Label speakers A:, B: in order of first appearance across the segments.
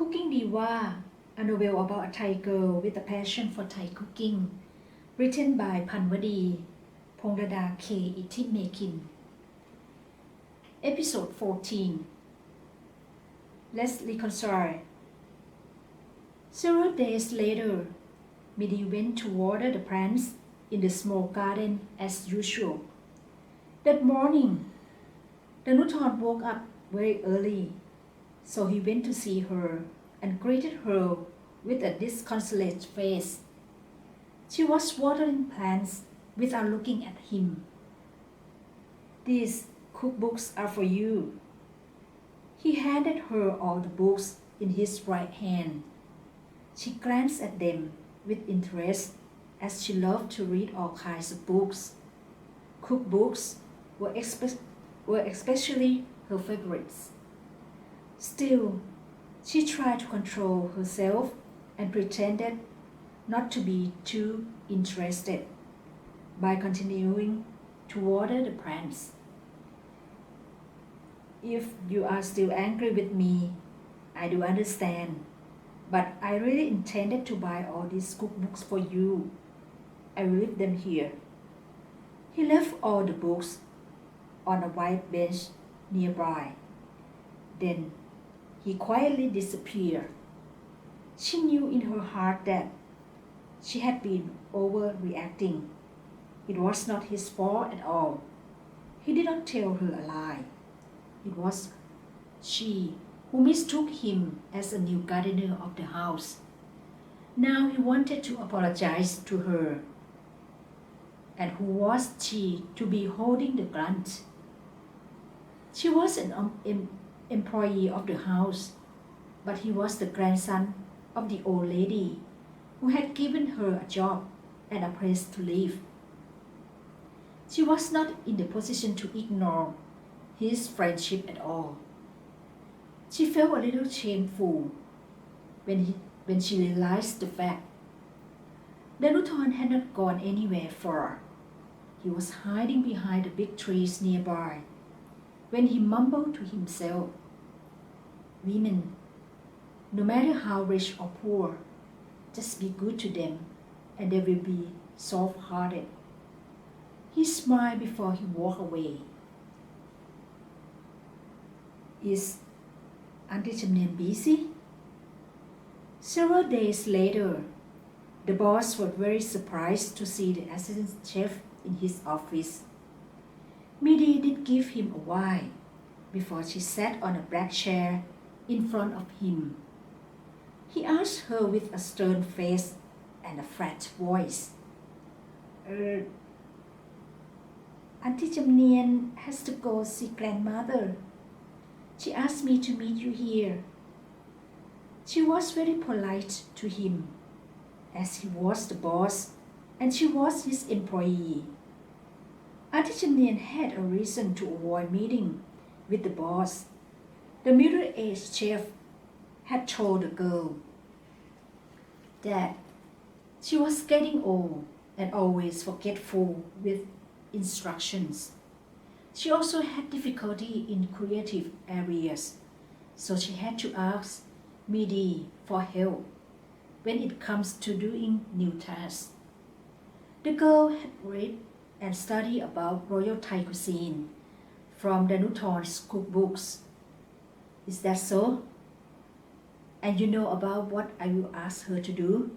A: Cooking Diva, a novel about a Thai girl with a passion for Thai cooking, written by Panwadee, Ponglada K, Ittimakin. Episode 14. Let's reconcile. Several days later, Midi went to water the plants in the small garden as usual. That morning, Danuthon woke up very early, so he went to see her and greeted her with a disconsolate face. She was watering plants without looking at him. "These cookbooks are for you." He handed her all the books in his right hand. She glanced at them with interest, as she loved to read all kinds of books. Cookbooks were especially her favorites. Still, she tried to control herself and pretended not to be too interested by continuing to water the plants. "If you are still angry with me, I do understand, but I really intended to buy all these cookbooks for you. I will leave them here." He left all the books on a white bench nearby. Then he quietly disappeared. She knew in her heart that she had been overreacting. It was not his fault at all. He did not tell her a lie. It was she who mistook him as a new gardener of the house. Now he wanted to apologize to her. And who was she to be holding the grudge? She was an employee of the house, but he was the grandson of the old lady who had given her a job and a place to live. She was not in the position to ignore his friendship at all. She felt a little shameful when she realized the fact. Danuthon had not gone anywhere far. He was hiding behind the big trees nearby when he mumbled to himself, "Women, no matter how rich or poor, just be good to them and they will be soft-hearted." He smiled before he walked away. "Is Auntie Jamnian busy?" Several days later, the boss was very surprised to see the assistant chef in his office. Midi did give him a while before she sat on a black chair in front of him. He asked her with a stern face and a flat voice, "Auntie Jamnian has to go see grandmother. She asked me to meet you here." She was very polite to him, as he was the boss and she was his employee. Auntie Jamnian had a reason to avoid meeting with the boss. The middle-aged chef had told the girl that she was getting old and always forgetful with instructions. She also had difficulty in creative areas, so she had to ask Midi for help when it comes to doing new tasks. The girl had read and studied about royal Thai cuisine from Danuthon's cookbooks. "Is that so? And you know about what I will ask her to do?"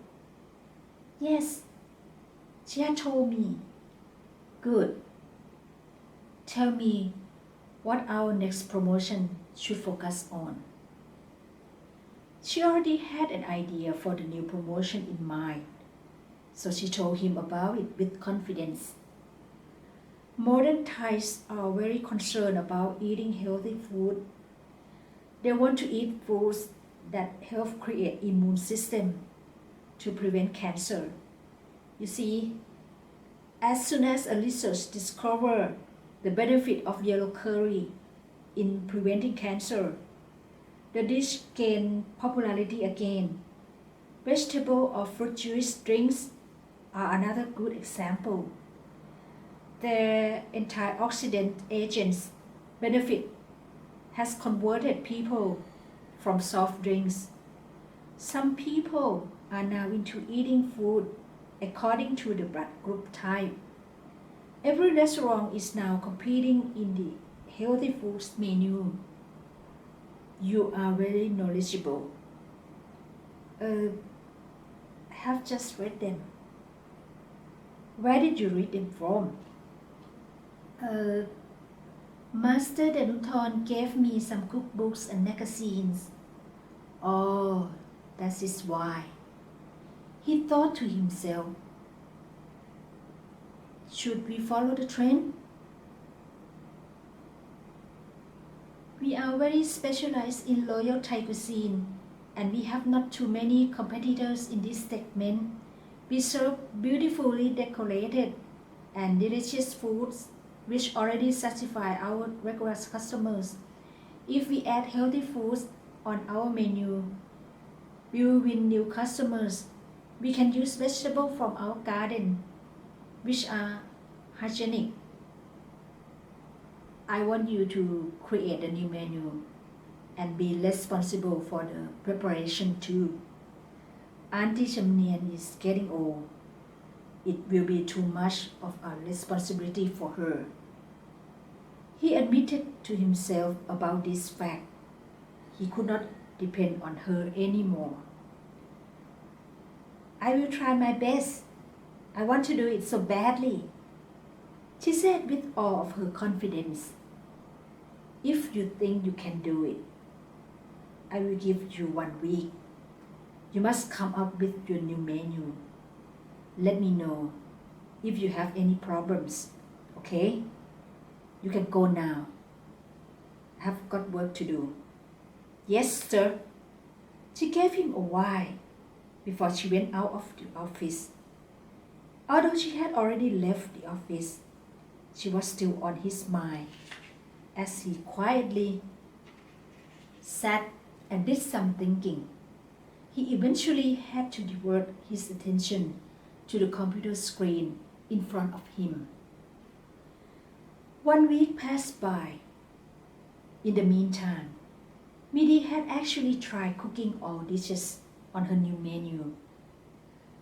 A: "Yes, she had told me." "Good. Tell me what our next promotion should focus on." She already had an idea for the new promotion in mind, so she told him about it with confidence. Modern Thais are very concerned about eating healthy food. They want to eat foods that help create immune system to prevent cancer. You see, as soon as a research discovered the benefit of yellow curry in preventing cancer, the dish gained popularity again. Vegetable or fruit juice drinks are another good example. Their antioxidant agents benefit has converted people from soft drinks Some people are now into eating food according to the blood group type. Every restaurant is now competing in the healthy foods menu. You are very knowledgeable. I have just read them. Where did you read them from? Master Danuton gave me some cookbooks and magazines. Oh, that is why. He thought to himself, should we follow the trend? We are very specialized in loyal Thai cuisine, and we have not too many competitors in this segment. We serve beautifully decorated and delicious foods which already satisfy our regular customers. If we add healthy foods on our menu, we will win new customers. We can use vegetables from our garden, which are hygienic. I want you to create a new menu and be responsible for the preparation too. Auntie Chamnian is getting old. It will be too much of a responsibility for her. He admitted to himself about this fact. He could not depend on her anymore. I will try my best. I want to do it so badly, she said with all of her confidence. If you think you can do it, I will give you 1 week. You must come up with your new menu. Let me know if you have any problems, okay? You can go now. I have got work to do. Yes, sir. She gave him a while before she went out of the office. Although she had already left the office, she was still on his mind as he quietly sat and did some thinking. He eventually had to divert his attention to the computer screen in front of him. 1 week passed by. In the meantime, Midi had actually tried cooking all dishes on her new menu.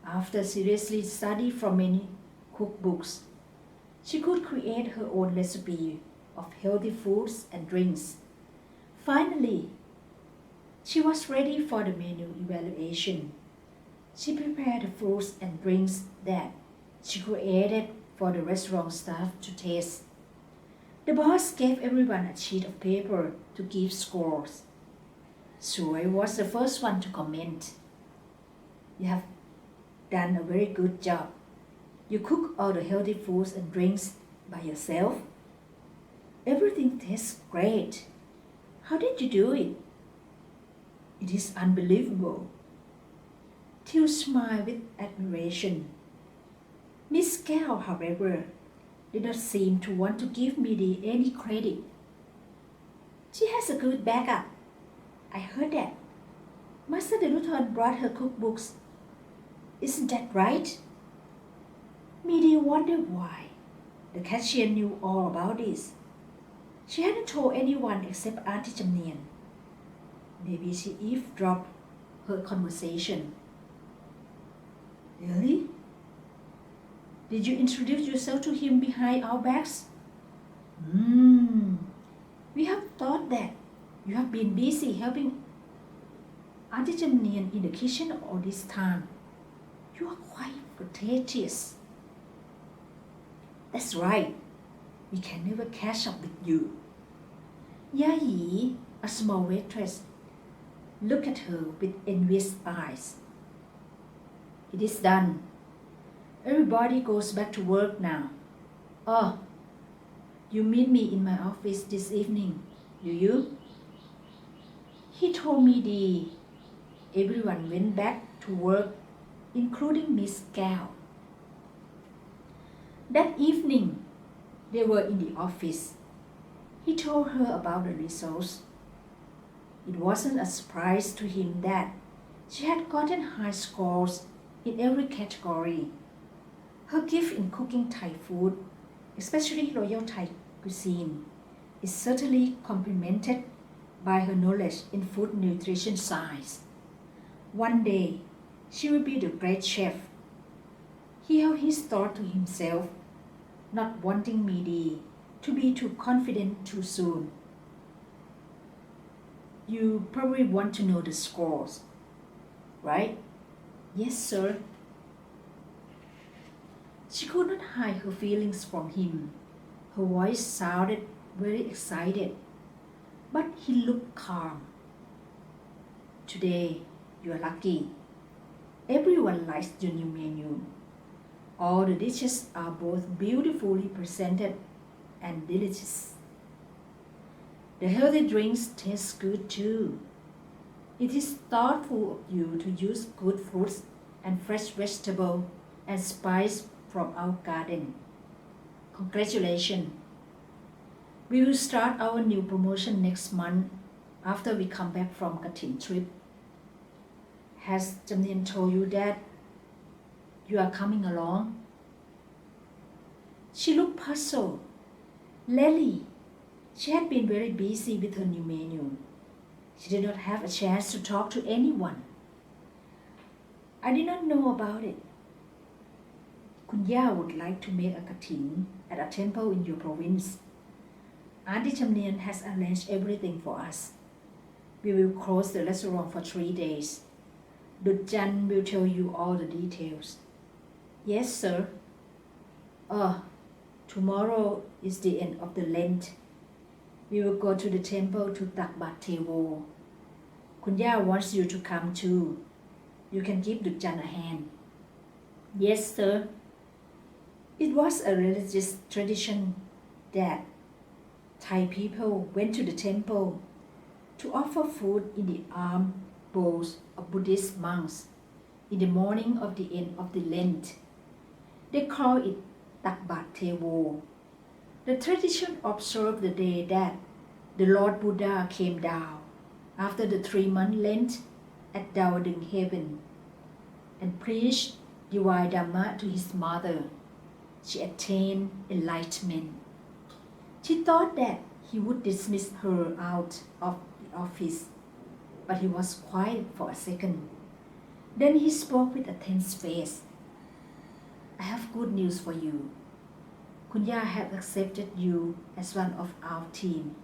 A: After seriously studying from many cookbooks, she could create her own recipe of healthy foods and drinks. Finally, she was ready for the menu evaluation. She prepared the foods and drinks that she created for the restaurant staff to taste. The boss gave everyone a sheet of paper to give scores. Sui was the first one to comment. You have done a very good job. You cook all the healthy foods and drinks by yourself. Everything tastes great. How did you do it? It is unbelievable. Till smiled with admiration. Miss Gao, however, did not seem to want to give Midi any credit. She has a good backup. I heard that. Master de Luton brought her cookbooks. Isn't that right? Midi wondered why. The cashier knew all about this. She hadn't told anyone except Auntie Chamnian. Maybe she eavesdropped her conversation. Really? Did you introduce yourself to him behind our backs? We have thought that you have been busy helping Auntie Chamnian in the kitchen all this time. You are quite flirtatious. That's right. We can never catch up with you. Yayi, a small waitress, looked at her with envious eyes. It is done. Everybody goes back to work now. Oh, you meet me in my office this evening, do you? He told me everyone went back to work, including Miss Gao. That evening, they were in the office. He told her about the results. It wasn't a surprise to him that she had gotten high scores in every category. Her gift in cooking Thai food, especially royal Thai cuisine, is certainly complemented by her knowledge in food nutrition science. One day, she will be the great chef. He held his thought to himself, not wanting Midi to be too confident too soon. You probably want to know the scores, right? Yes, sir. She could not hide her feelings from him. Her voice sounded very excited, but he looked calm. Today, you are lucky. Everyone likes your new menu. All the dishes are both beautifully presented and delicious. The healthy drinks taste good too. It is thoughtful of you to use good fruits and fresh vegetables and spice from our garden. Congratulations. We will start our new promotion next month after we come back from Katin trip. Has Jamnian told you that you are coming along? She looked puzzled. Lately, she had been very busy with her new menu. She did not have a chance to talk to anyone. I did not know about it. Kunya would like to make a katin at a temple in your province. Auntie Jamnian has arranged everything for us. We will close the restaurant for 3 days. Dutjan will tell you all the details. Yes, sir. Tomorrow is the end of the Lent. We will go to the temple to Tak Bat Tewo. Kunya wants you to come too. You can give Dutjan a hand. Yes, sir. It was a religious tradition that Thai people went to the temple to offer food in the alms bowls of Buddhist monks in the morning of the end of the Lent. They call it Tak Bat Tewo. The tradition observed the day that the Lord Buddha came down after the 3-month Lent at Dowding Heaven and preached divine Dhamma to his mother. She attained enlightenment. She thought that he would dismiss her out of the office, but he was quiet for a second. Then he spoke with a tense face. I have good news for you. Kunya has accepted you as one of our team.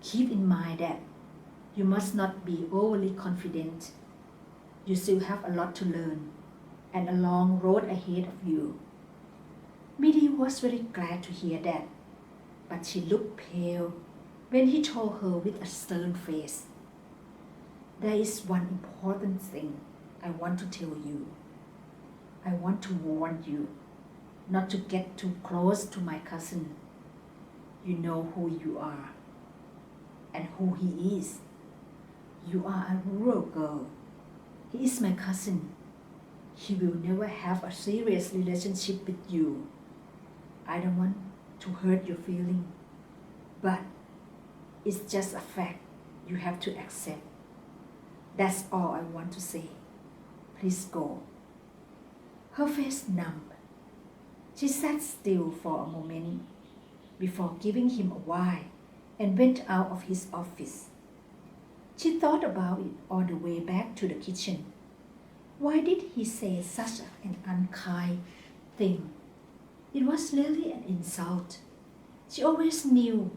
A: Keep in mind that you must not be overly confident. You still have a lot to learn and a long road ahead of you. Midi was very glad to hear that, but she looked pale when he told her with a stern face. There is one important thing I want to tell you. I want to warn you not to get too close to my cousin. You know who you are and who he is. You are a rural girl. He is my cousin. He will never have a serious relationship with you. I don't want to hurt your feeling, but it's just a fact you have to accept. That's all I want to say. Please go. Her face numbed. She sat still for a moment before giving him a why and went out of his office. She thought about it on the way back to the kitchen. Why did he say such an unkind thing? It was really an insult. She always knew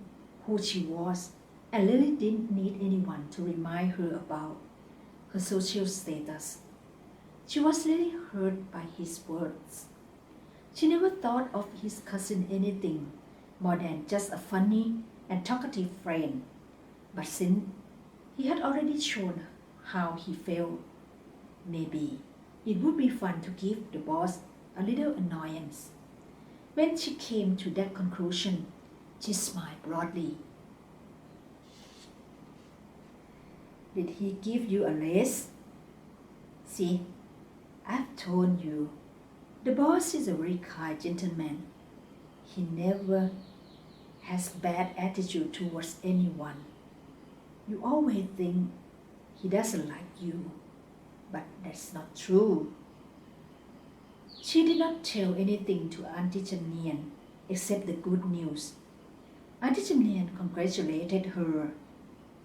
A: who she was and really didn't need anyone to remind her about her social status. She was really hurt by his words. She never thought of his cousin anything more than just a funny and talkative friend. But since he had already shown how he felt, maybe it would be fun to give the boss a little annoyance. When she came to that conclusion, she smiled broadly. Did he give you a raise? See, I've told you, the boss is a very kind gentleman. He never has bad attitude towards anyone. You always think he doesn't like you, but that's not true. She did not tell anything to Auntie Jamnian except the good news. Auntie Jamnian congratulated her.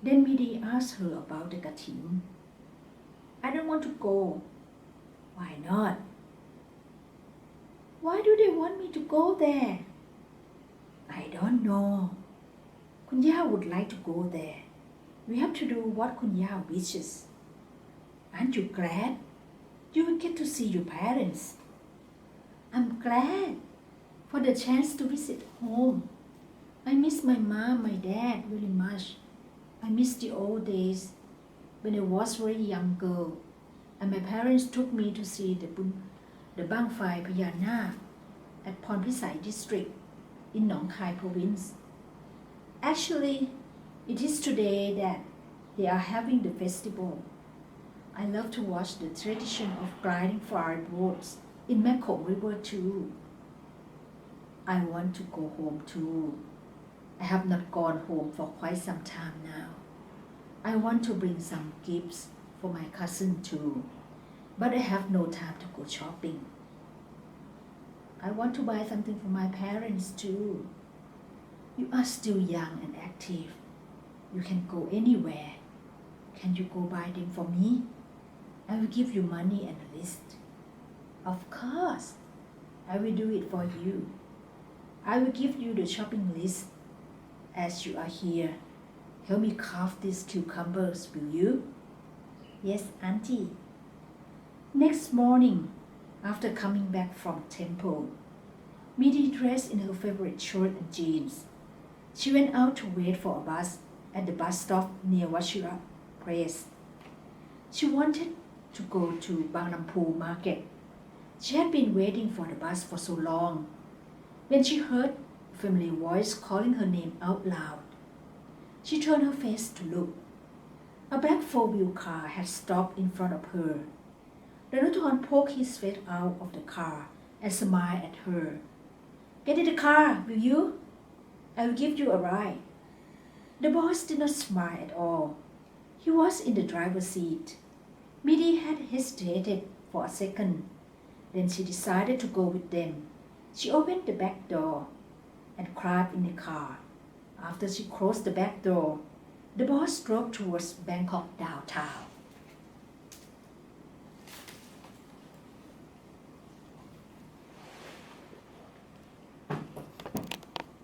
A: Then Midi asked her about the katin. I don't want to go. Why not? Why do they want me to go there? I don't know. Kunya would like to go there. We have to do what Kunya wishes. Aren't you glad? You will get to see your parents. I'm glad for the chance to visit home. I miss my mom, my dad very much. I miss the old days when I was very young girl and my parents took me to see the Bangfai Payana at Ponpisai district in Nong Khai province. Actually, it is today that they are having the festival. I love to watch the tradition of gliding fire boats in Mekong River too. I want to go home too. I have not gone home for quite some time now. I want to bring some gifts for my cousin too, but I have no time to go shopping. I want to buy something for my parents too. You are still young and active. You can go anywhere. Can you go buy them for me? I will give you money and a list. Of course, I will do it for you. I will give you the shopping list. As you are here, help me carve these cucumbers, will you? Yes, Auntie. Next morning, after coming back from temple, Midi dressed in her favorite shirt and jeans. She went out to wait for a bus at the bus stop near Washira Place. She wanted to go to Banglampu market. She had been waiting for the bus for so long. When she heard a familiar voice calling her name out loud, she turned her face to look. A black four-wheel car had stopped in front of her. The Nuton poked his face out of the car and smiled at her. Get in the car, will you? I will give you a ride. The boss did not smile at all. He was in the driver's seat. Midi had hesitated for a second. Then she decided to go with them. She opened the back door and climbed in the car. After she closed the back door, the boss drove towards Bangkok downtown.